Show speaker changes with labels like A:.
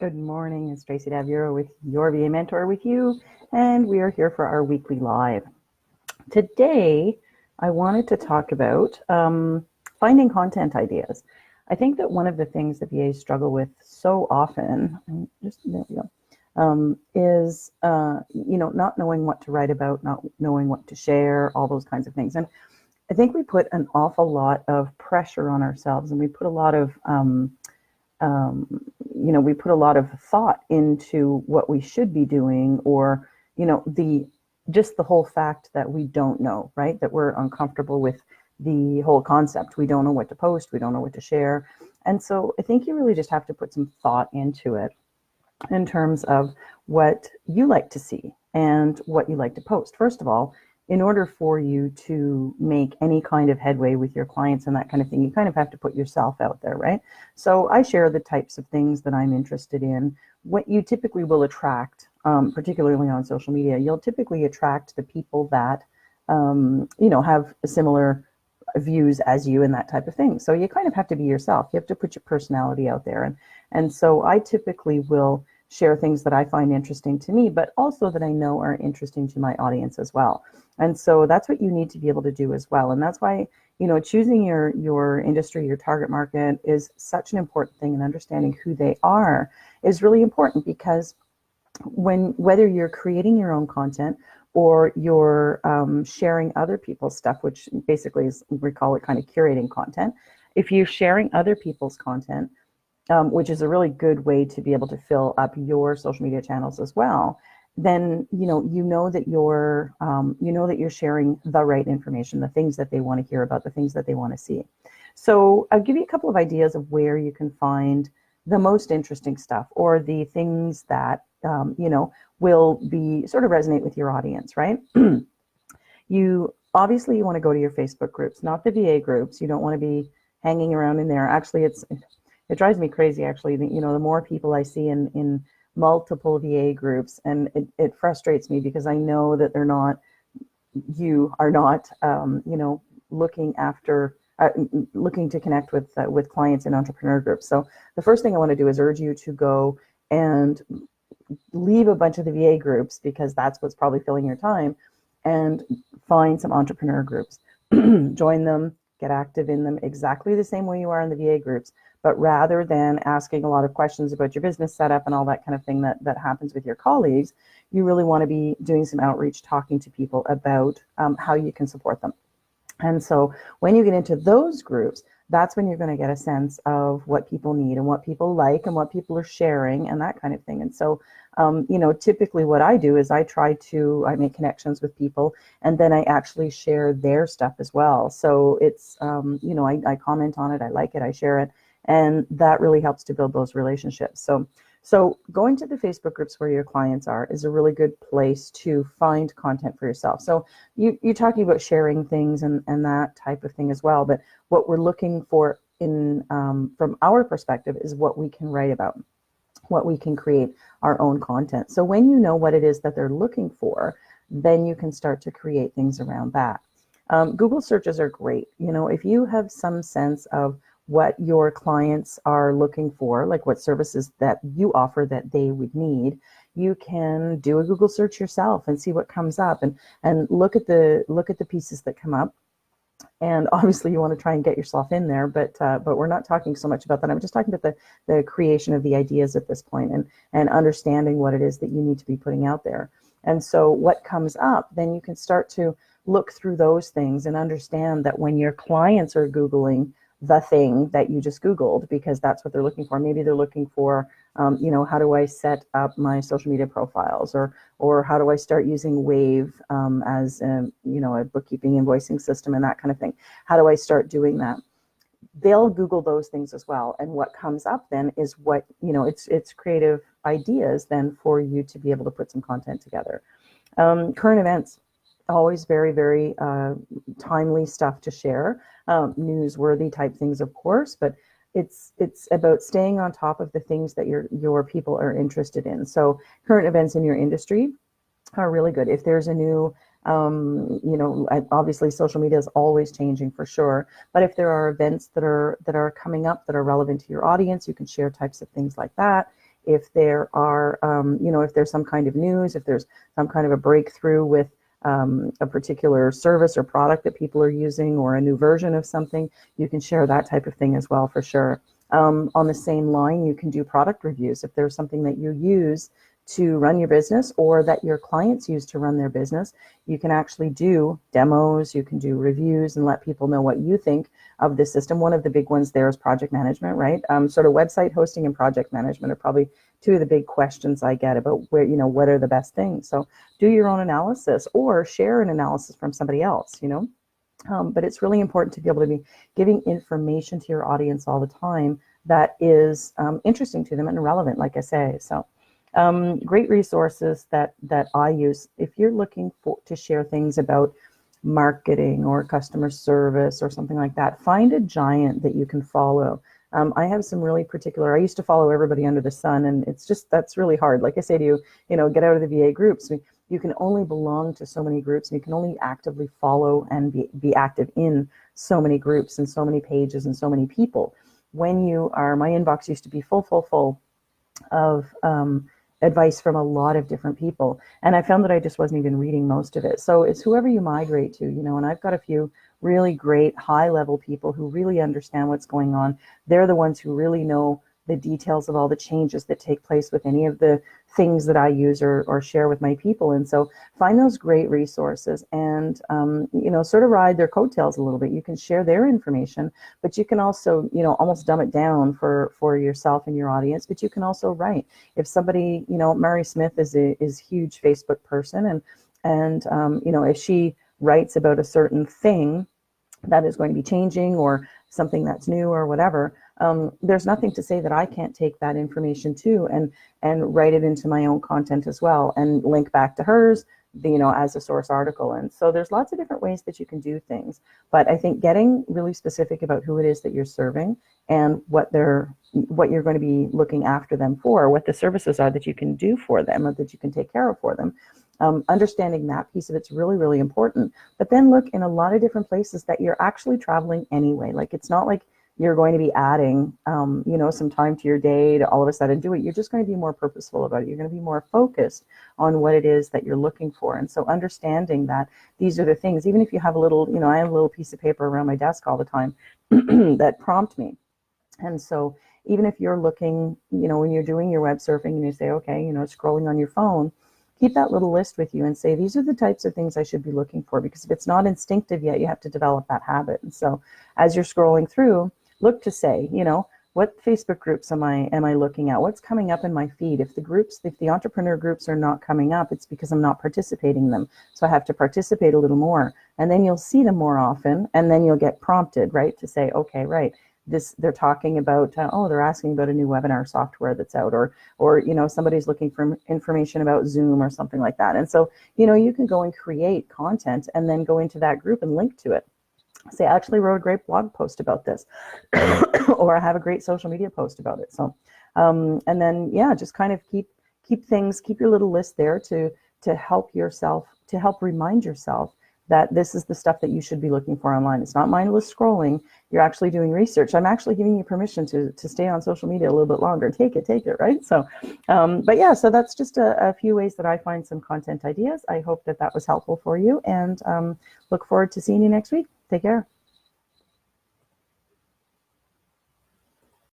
A: Good morning, it's Tracy Daviero with your VA Mentor with you, and we are here for our weekly live. Today, I wanted to talk about finding content ideas. I think that one of the things that VAs struggle with so often, there we go, is not knowing what to write about, not knowing what to share, all those kinds of things. And I think we put an awful lot of pressure on ourselves, and we put a lot of we put a lot of thought into what we should be doing, or the whole fact that we don't know, right? That we're uncomfortable with the whole concept. We don't know what to post, we don't know what to share. And so I think you really just have to put some thought into it in terms of what you like to see and what you like to post. First of all, in order for you to make any kind of headway with your clients and that kind of thing, you kind of have to put yourself out there, right? So I share the types of things that I'm interested in. What you typically will attract, particularly on social media, you'll typically attract the people that, have similar views as you and that type of thing. So you kind of have to be yourself. You have to put your personality out there. And so I typically will share things that I find interesting to me, but also that I know are interesting to my audience as well. And so that's what you need to be able to do as well. And that's why, choosing your industry, your target market is such an important thing, and understanding who they are is really important, because whether you're creating your own content or you're sharing other people's stuff, which basically is, we call it kind of curating content. If you're sharing other people's content, which is a really good way to be able to fill up your social media channels as well, then you know that you're sharing the right information, the things that they want to hear about, the things that they want to see. So I'll give you a couple of ideas of where you can find the most interesting stuff, or the things that will be sort of resonate with your audience, right? You want to go to your Facebook groups, not the VA groups. You don't want to be hanging around in there. Actually, it drives me crazy, actually. The more people I see in multiple VA groups, and it frustrates me, because I know that you are not looking to connect with clients in entrepreneur groups. So the first thing I want to do is urge you to go and leave a bunch of the VA groups, because that's what's probably filling your time, and find some entrepreneur groups. Join them, get active in them exactly the same way you are in the VA groups. But rather than asking a lot of questions about your business setup and all that kind of thing that happens with your colleagues, you really want to be doing some outreach, talking to people about how you can support them. And so when you get into those groups, that's when you're going to get a sense of what people need and what people like and what people are sharing and that kind of thing. And so, typically what I do is I make connections with people, and then I actually share their stuff as well. So it's, I comment on it, I like it, I share it. And that really helps to build those relationships. So going to the Facebook groups where your clients are is a really good place to find content for yourself. So you're talking about sharing things and that type of thing as well. But what we're looking for from our perspective is what we can write about, what we can create our own content. So when you know what it is that they're looking for, then you can start to create things around that. Google searches are great. If you have some sense of what your clients are looking for, like what services that you offer that they would need, you can do a Google search yourself and see what comes up, and look at the pieces that come up. And obviously you want to try and get yourself in there, but we're not talking so much about that. I'm just talking about the creation of the ideas at this point, and understanding what it is that you need to be putting out there. And so what comes up, then you can start to look through those things and understand that when your clients are Googling the thing that you just Googled, because that's what they're looking for. Maybe they're looking for, how do I set up my social media profiles, or how do I start using Wave as a bookkeeping invoicing system and that kind of thing. How do I start doing that? They'll Google those things as well. And what comes up then is what, it's creative ideas then for you to be able to put some content together. Current events, always very, very timely stuff to share. Newsworthy type things, of course, but it's about staying on top of the things that your people are interested in. So current events in your industry are really good. If there's a new, obviously social media is always changing for sure, but if there are events that are coming up that are relevant to your audience, you can share types of things like that. if there are, if there's some kind of news, if there's some kind of a breakthrough with a particular service or product that people are using, or a new version of something, you can share that type of thing as well, for sure. On the same line, you can do product reviews. If there's something that you use to run your business, or that your clients use to run their business, you can actually do demos, you can do reviews, and let people know what you think of the system. One of the big ones there is project management, right? Sort of website hosting and project management are probably two of the big questions I get about where, what are the best things. So do your own analysis, or share an analysis from somebody else, but it's really important to be able to be giving information to your audience all the time that is interesting to them and relevant, like I say. So great resources that I use. If you're looking to share things about marketing or customer service or something like that, find a giant that you can follow. I have some really particular, I used to follow everybody under the sun, and that's really hard. Like I say to you, get out of the VA groups. You can only belong to so many groups, and you can only actively follow and be active in so many groups and so many pages and so many people. When you are, my inbox used to be full of advice from a lot of different people, and I found that I just wasn't even reading most of it. So it's whoever you migrate to, and I've got a few really great high-level people who really understand what's going on. They're the ones who really know the details of all the changes that take place with any of the things that I use or share with my people. And so find those great resources and, sort of ride their coattails a little bit. You can share their information, but you can also, almost dumb it down for yourself and your audience, but you can also write. If somebody, Mary Smith is a huge Facebook person, and if she writes about a certain thing that is going to be changing, or something that's new or whatever, there's nothing to say that I can't take that information too and write it into my own content as well, and link back to hers, as a source article. And so there's lots of different ways that you can do things. But I think getting really specific about who it is that you're serving, and what you're going to be looking after them for, what the services are that you can do for them, or that you can take care of for them. Understanding that piece of it's really, really important. But then look in a lot of different places that you're actually traveling anyway. Like, it's not like you're going to be adding, some time to your day to all of a sudden do it. You're just going to be more purposeful about it. You're going to be more focused on what it is that you're looking for. And so understanding that these are the things, even if you have a little, I have a little piece of paper around my desk all the time that prompt me. And so even if you're looking, when you're doing your web surfing and you say, okay, scrolling on your phone, keep that little list with you and say, these are the types of things I should be looking for, because if it's not instinctive yet, you have to develop that habit. And so as you're scrolling through, look to say, what Facebook groups am I looking at? What's coming up in my feed? If the entrepreneur groups are not coming up, it's because I'm not participating in them. So I have to participate a little more, and then you'll see them more often, and then you'll get prompted, right, to say, okay, right, they're talking about, they're asking about a new webinar software that's out, or somebody's looking for information about Zoom or something like that. And so, you can go and create content and then go into that group and link to it. Say, I actually wrote a great blog post about this, or I have a great social media post about it. So, and then, just kind of keep your little list there to help remind yourself that this is the stuff that you should be looking for online. It's not mindless scrolling. You're actually doing research. I'm actually giving you permission to stay on social media a little bit longer. Take it, right? So, so that's just a few ways that I find some content ideas. I hope that was helpful for you, and look forward to seeing you next week. Take care.